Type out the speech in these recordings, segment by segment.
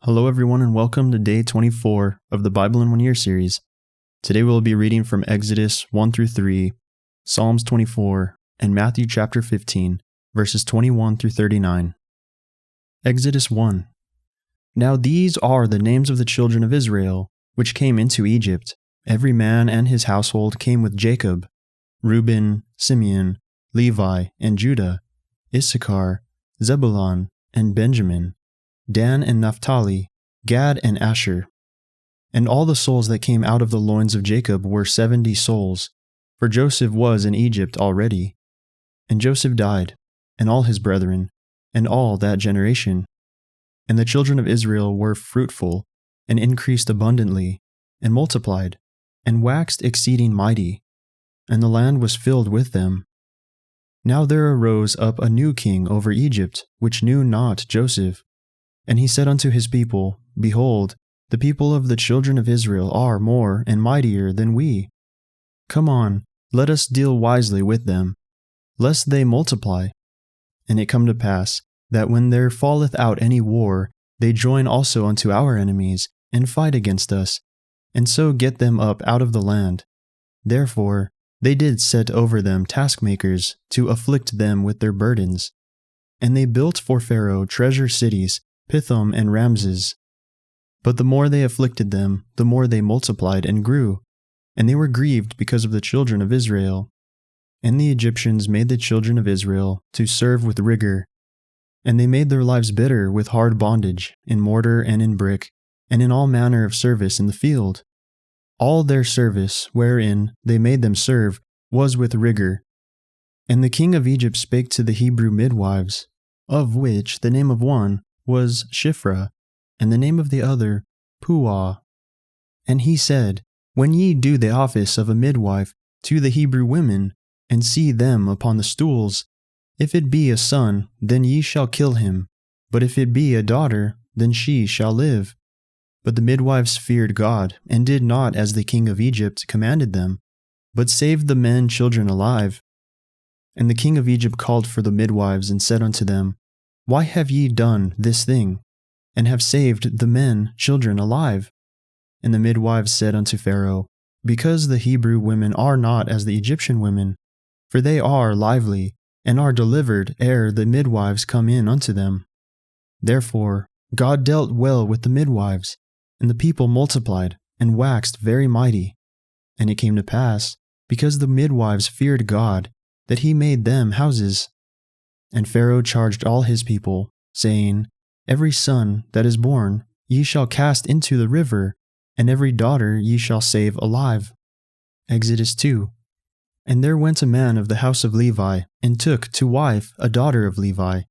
Hello everyone and welcome to day 24 of the Bible in 1 Year series. Today we'll be reading from Exodus 1 through 3, Psalms 24, and Matthew chapter 15, verses 21 through 39. Exodus 1. Now these are the names of the children of Israel, which came into Egypt. Every man and his household came with Jacob: Reuben, Simeon, Levi, and Judah, Issachar, Zebulun, and Benjamin, Dan and Naphtali, Gad and Asher. And all the souls that came out of the loins of Jacob were 70 souls, for Joseph was in Egypt already. And Joseph died, and all his brethren, and all that generation. And the children of Israel were fruitful, and increased abundantly, and multiplied, and waxed exceeding mighty, and the land was filled with them. Now there arose up a new king over Egypt, which knew not Joseph. And he said unto his people, Behold, the people of the children of Israel are more and mightier than we. Come on, let us deal wisely with them, lest they multiply. And it come to pass, that when there falleth out any war, they join also unto our enemies, and fight against us, and so get them up out of the land. Therefore they did set over them taskmakers, to afflict them with their burdens. And they built for Pharaoh treasure cities, Pithom and Ramses. But the more they afflicted them, the more they multiplied and grew, and they were grieved because of the children of Israel. And the Egyptians made the children of Israel to serve with rigor, and they made their lives bitter with hard bondage, in mortar and in brick, and in all manner of service in the field. All their service, wherein they made them serve, was with rigor. And the king of Egypt spake to the Hebrew midwives, of which the name of one was Shiphrah, and the name of the other Puah. And he said, When ye do the office of a midwife to the Hebrew women, and see them upon the stools, if it be a son, then ye shall kill him, but if it be a daughter, then she shall live. But the midwives feared God, and did not as the king of Egypt commanded them, but saved the men children alive. And the king of Egypt called for the midwives, and said unto them, Why have ye done this thing, and have saved the men children alive? And the midwives said unto Pharaoh, Because the Hebrew women are not as the Egyptian women, for they are lively, and are delivered ere the midwives come in unto them. Therefore God dealt well with the midwives, and the people multiplied, and waxed very mighty. And it came to pass, because the midwives feared God, that he made them houses. And Pharaoh charged all his people, saying, Every son that is born ye shall cast into the river, and every daughter ye shall save alive. Exodus 2. And there went a man of the house of Levi, and took to wife a daughter of Levi.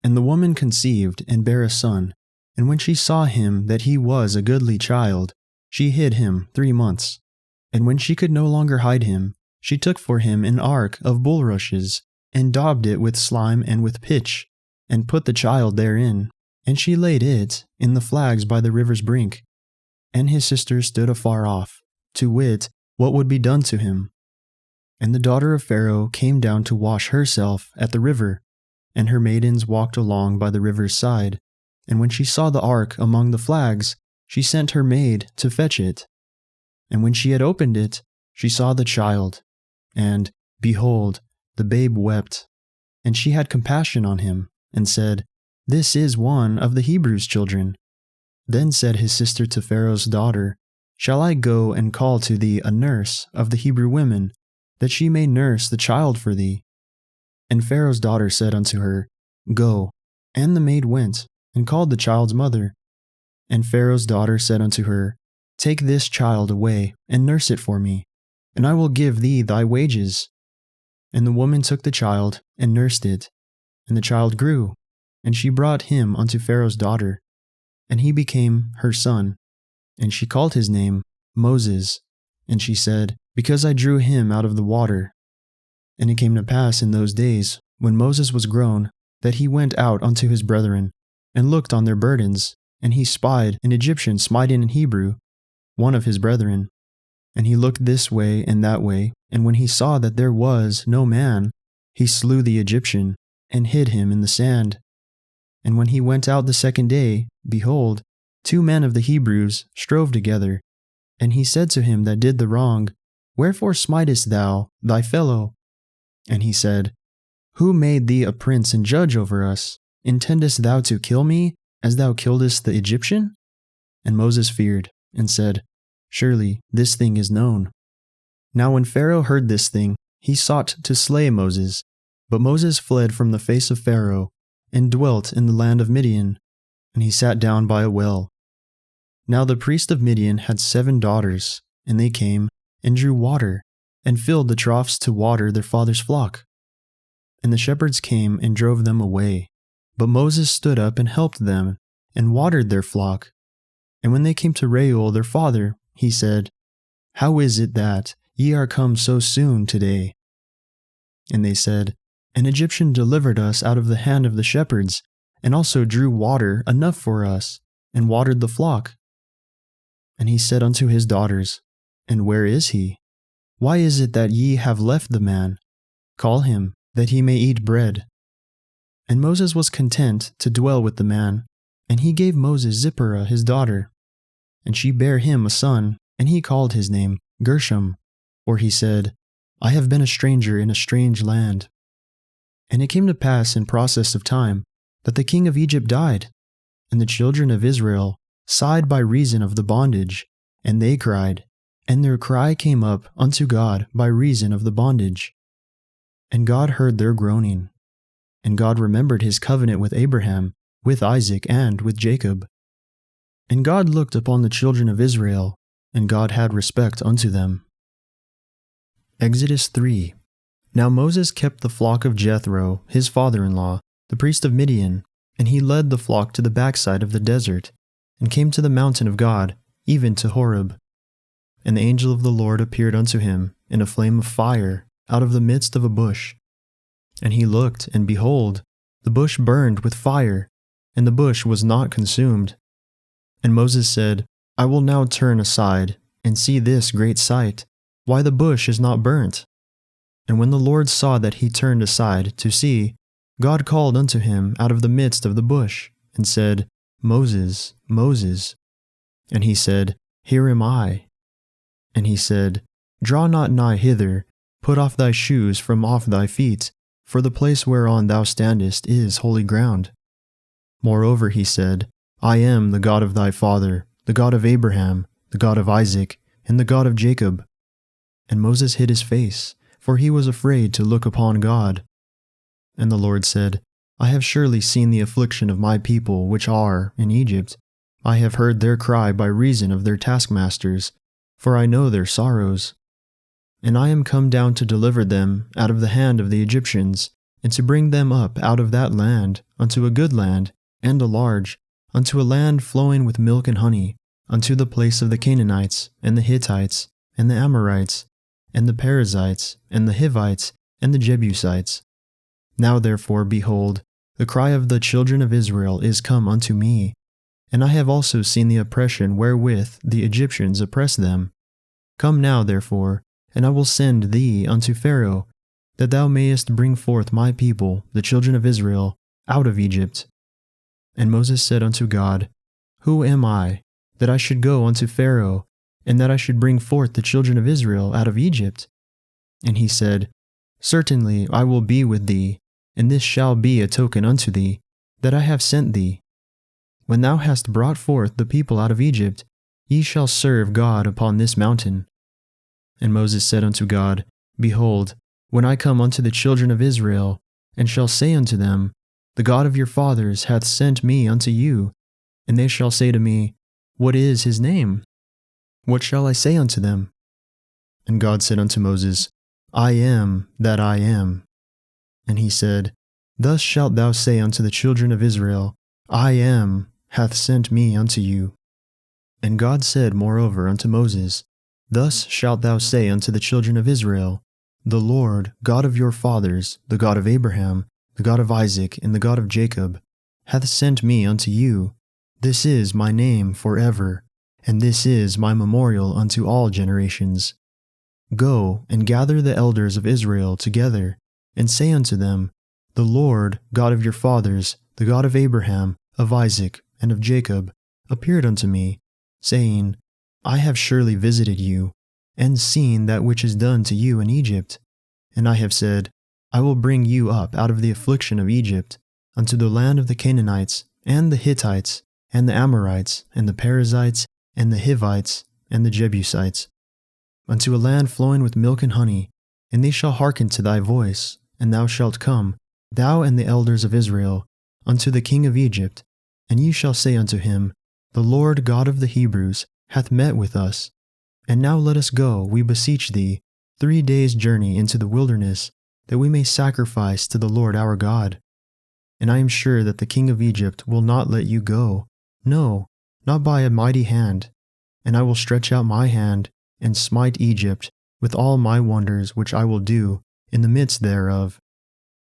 And the woman conceived, and bare a son. And when she saw him that he was a goodly child, she hid him 3 months. And when she could no longer hide him, she took for him an ark of bulrushes, and daubed it with slime and with pitch, and put the child therein. And she laid it in the flags by the river's brink. And his sisters stood afar off, to wit, what would be done to him. And the daughter of Pharaoh came down to wash herself at the river, and her maidens walked along by the river's side. And when she saw the ark among the flags, she sent her maid to fetch it. And when she had opened it, she saw the child, and, behold, the babe wept. And she had compassion on him, and said, This is one of the Hebrews' children. Then said his sister to Pharaoh's daughter, Shall I go and call to thee a nurse of the Hebrew women, that she may nurse the child for thee? And Pharaoh's daughter said unto her, Go. And the maid went, and called the child's mother. And Pharaoh's daughter said unto her, Take this child away, and nurse it for me, and I will give thee thy wages. And the woman took the child, and nursed it. And the child grew, and she brought him unto Pharaoh's daughter. And he became her son. And she called his name Moses. And she said, Because I drew him out of the water. And it came to pass in those days, when Moses was grown, that he went out unto his brethren, and looked on their burdens. And he spied an Egyptian smiting an Hebrew, one of his brethren. And he looked this way and that way, and when he saw that there was no man, he slew the Egyptian, and hid him in the sand. And when he went out the second day, behold, 2 men of the Hebrews strove together, and he said to him that did the wrong, Wherefore smitest thou thy fellow? And he said, Who made thee a prince and judge over us? Intendest thou to kill me, as thou killedst the Egyptian? And Moses feared, and said, Surely this thing is known. Now when Pharaoh heard this thing, he sought to slay Moses. But Moses fled from the face of Pharaoh, and dwelt in the land of Midian, and he sat down by a well. Now the priest of Midian had 7 daughters, and they came, and drew water, and filled the troughs to water their father's flock. And the shepherds came and drove them away. But Moses stood up and helped them, and watered their flock. And when they came to Reuel their father, he said, How is it that ye are come so soon today? And they said, An Egyptian delivered us out of the hand of the shepherds, and also drew water enough for us, and watered the flock. And he said unto his daughters, And where is he? Why is it that ye have left the man? Call him, that he may eat bread. And Moses was content to dwell with the man, and he gave Moses Zipporah his daughter. And she bare him a son, and he called his name Gershom, for he said, I have been a stranger in a strange land. And it came to pass in process of time that the king of Egypt died, and the children of Israel sighed by reason of the bondage, and they cried, and their cry came up unto God by reason of the bondage. And God heard their groaning. And God remembered his covenant with Abraham, with Isaac, and with Jacob. And God looked upon the children of Israel, and God had respect unto them. Exodus 3. Now Moses kept the flock of Jethro, his father-in-law, the priest of Midian, and he led the flock to the backside of the desert, and came to the mountain of God, even to Horeb. And the angel of the Lord appeared unto him in a flame of fire out of the midst of a bush. And he looked, and behold, the bush burned with fire, and the bush was not consumed. And Moses said, I will now turn aside, and see this great sight, why the bush is not burnt. And when the Lord saw that he turned aside to see, God called unto him out of the midst of the bush, and said, Moses, Moses. And he said, Here am I. And he said, Draw not nigh hither, put off thy shoes from off thy feet, for the place whereon thou standest is holy ground. Moreover he said, I am the God of thy father, the God of Abraham, the God of Isaac, and the God of Jacob. And Moses hid his face, for he was afraid to look upon God. And the Lord said, I have surely seen the affliction of my people which are in Egypt. I have heard their cry by reason of their taskmasters, for I know their sorrows. And I am come down to deliver them out of the hand of the Egyptians, and to bring them up out of that land unto a good land, and a large, unto a land flowing with milk and honey, unto the place of the Canaanites, and the Hittites, and the Amorites, and the Perizzites, and the Hivites, and the Jebusites. Now therefore, behold, the cry of the children of Israel is come unto me, and I have also seen the oppression wherewith the Egyptians oppress them. Come now therefore, and I will send thee unto Pharaoh, that thou mayest bring forth my people, the children of Israel, out of Egypt. And Moses said unto God, Who am I, that I should go unto Pharaoh, and that I should bring forth the children of Israel out of Egypt? And he said, Certainly I will be with thee, and this shall be a token unto thee, that I have sent thee. When thou hast brought forth the people out of Egypt, ye shall serve God upon this mountain. And Moses said unto God, Behold, when I come unto the children of Israel, and shall say unto them, The God of your fathers hath sent me unto you, and they shall say to me, What is his name? What shall I say unto them? And God said unto Moses, I am that I am. And he said, Thus shalt thou say unto the children of Israel, I am hath sent me unto you. And God said moreover unto Moses, Thus shalt thou say unto the children of Israel, The Lord, God of your fathers, the God of Abraham, the God of Isaac, and the God of Jacob, hath sent me unto you. This is my name forever, and this is my memorial unto all generations. Go and gather the elders of Israel together, and say unto them, The Lord, God of your fathers, the God of Abraham, of Isaac, and of Jacob, appeared unto me, saying, I have surely visited you, and seen that which is done to you in Egypt. And I have said, I will bring you up out of the affliction of Egypt, unto the land of the Canaanites, and the Hittites, and the Amorites, and the Perizzites, and the Hivites, and the Jebusites, unto a land flowing with milk and honey, and they shall hearken to thy voice, and thou shalt come, thou and the elders of Israel, unto the king of Egypt, and ye shall say unto him, The Lord God of the Hebrews hath met with us. And now let us go, we beseech thee, 3 days' journey into the wilderness, that we may sacrifice to the Lord our God. And I am sure that the king of Egypt will not let you go, no, not by a mighty hand. And I will stretch out my hand, and smite Egypt with all my wonders which I will do in the midst thereof.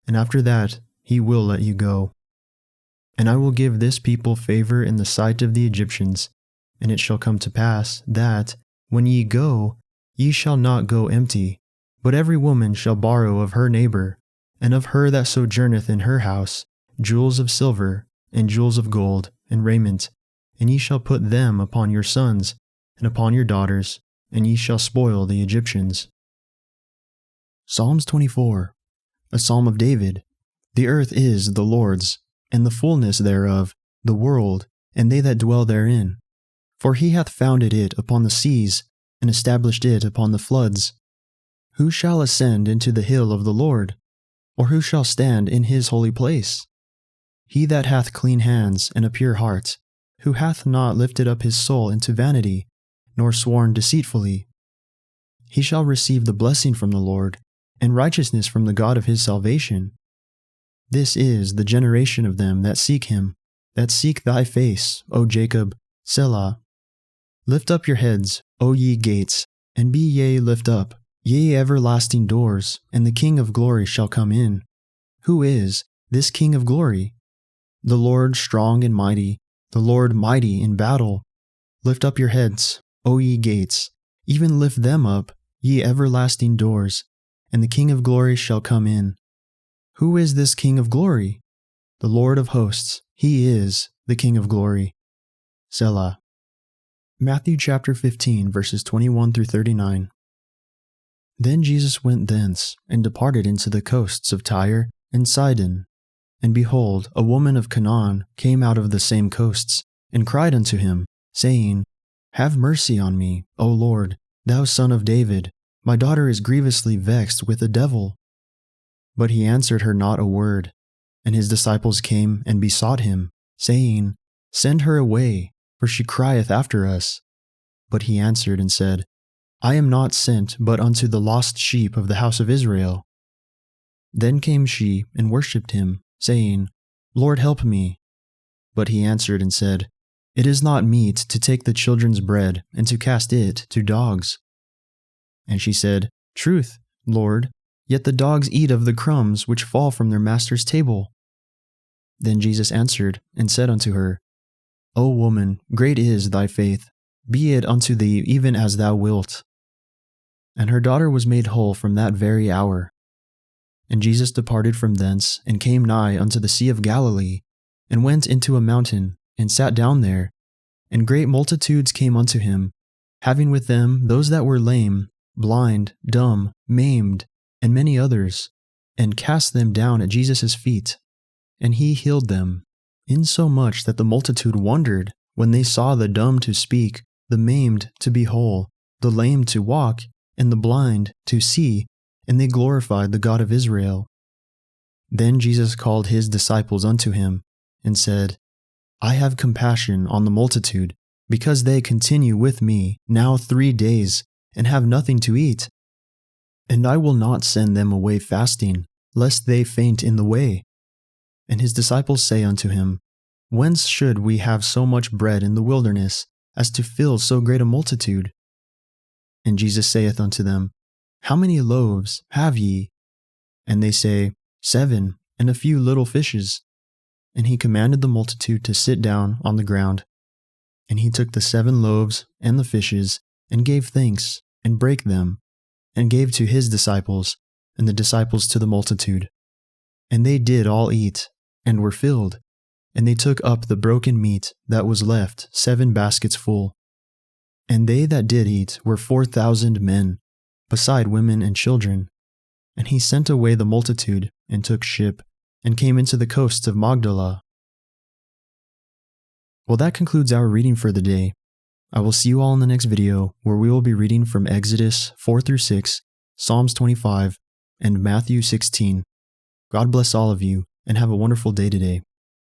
And after that he will let you go. And I will give this people favor in the sight of the Egyptians. And it shall come to pass that, when ye go, ye shall not go empty, but every woman shall borrow of her neighbor, and of her that sojourneth in her house, jewels of silver, and jewels of gold, and raiment, and ye shall put them upon your sons, and upon your daughters, and ye shall spoil the Egyptians. Psalms 24, a psalm of David. The earth is the Lord's, and the fullness thereof, the world, and they that dwell therein. For he hath founded it upon the seas, and established it upon the floods. Who shall ascend into the hill of the Lord? Or who shall stand in his holy place? He that hath clean hands and a pure heart, who hath not lifted up his soul into vanity, nor sworn deceitfully. He shall receive the blessing from the Lord, and righteousness from the God of his salvation. This is the generation of them that seek him, that seek thy face, O Jacob, Selah. Lift up your heads, O ye gates, and be ye lift up, ye everlasting doors, and the King of glory shall come in. Who is this King of glory? The Lord strong and mighty, the Lord mighty in battle. Lift up your heads, O ye gates, even lift them up, ye everlasting doors, and the King of glory shall come in. Who is this King of glory? The Lord of hosts, he is the King of glory. Selah. Matthew chapter 15, verses 21 through 39. Then Jesus went thence, and departed into the coasts of Tyre and Sidon. And behold, a woman of Canaan came out of the same coasts, and cried unto him, saying, Have mercy on me, O Lord, thou Son of David. My daughter is grievously vexed with a devil. But he answered her not a word. And his disciples came and besought him, saying, Send her away, for she crieth after us. But he answered and said, I am not sent but unto the lost sheep of the house of Israel. Then came she and worshipped him, saying, Lord, help me. But he answered and said, It is not meet to take the children's bread and to cast it to dogs. And she said, Truth, Lord, yet the dogs eat of the crumbs which fall from their master's table. Then Jesus answered and said unto her, O woman, great is thy faith, be it unto thee even as thou wilt. And her daughter was made whole from that very hour. And Jesus departed from thence, and came nigh unto the sea of Galilee, and went into a mountain, and sat down there. And great multitudes came unto him, having with them those that were lame, blind, dumb, maimed, and many others, and cast them down at Jesus' feet. And he healed them, insomuch that the multitude wondered when they saw the dumb to speak, the maimed to be whole, the lame to walk, and the blind to see, and they glorified the God of Israel. Then Jesus called his disciples unto him, and said, I have compassion on the multitude, because they continue with me now 3 days, and have nothing to eat. And I will not send them away fasting, lest they faint in the way. And his disciples say unto him, Whence should we have so much bread in the wilderness, as to fill so great a multitude? And Jesus saith unto them, How many loaves have ye? And they say, 7, and a few little fishes. And he commanded the multitude to sit down on the ground. And he took the 7 loaves and the fishes, and gave thanks, and brake them, and gave to his disciples, and the disciples to the multitude. And they did all eat, and were filled, And they took up the broken meat that was left, 7 baskets full. And they that did eat were 4,000 men, beside women and children. And he sent away the multitude, and took ship, and came into the coasts of Magdala. Well, that concludes our reading for the day. I will see you all in the next video, where we will be reading from Exodus 4 through 6, Psalms 25, and Matthew 16. God bless all of you, and have a wonderful day today.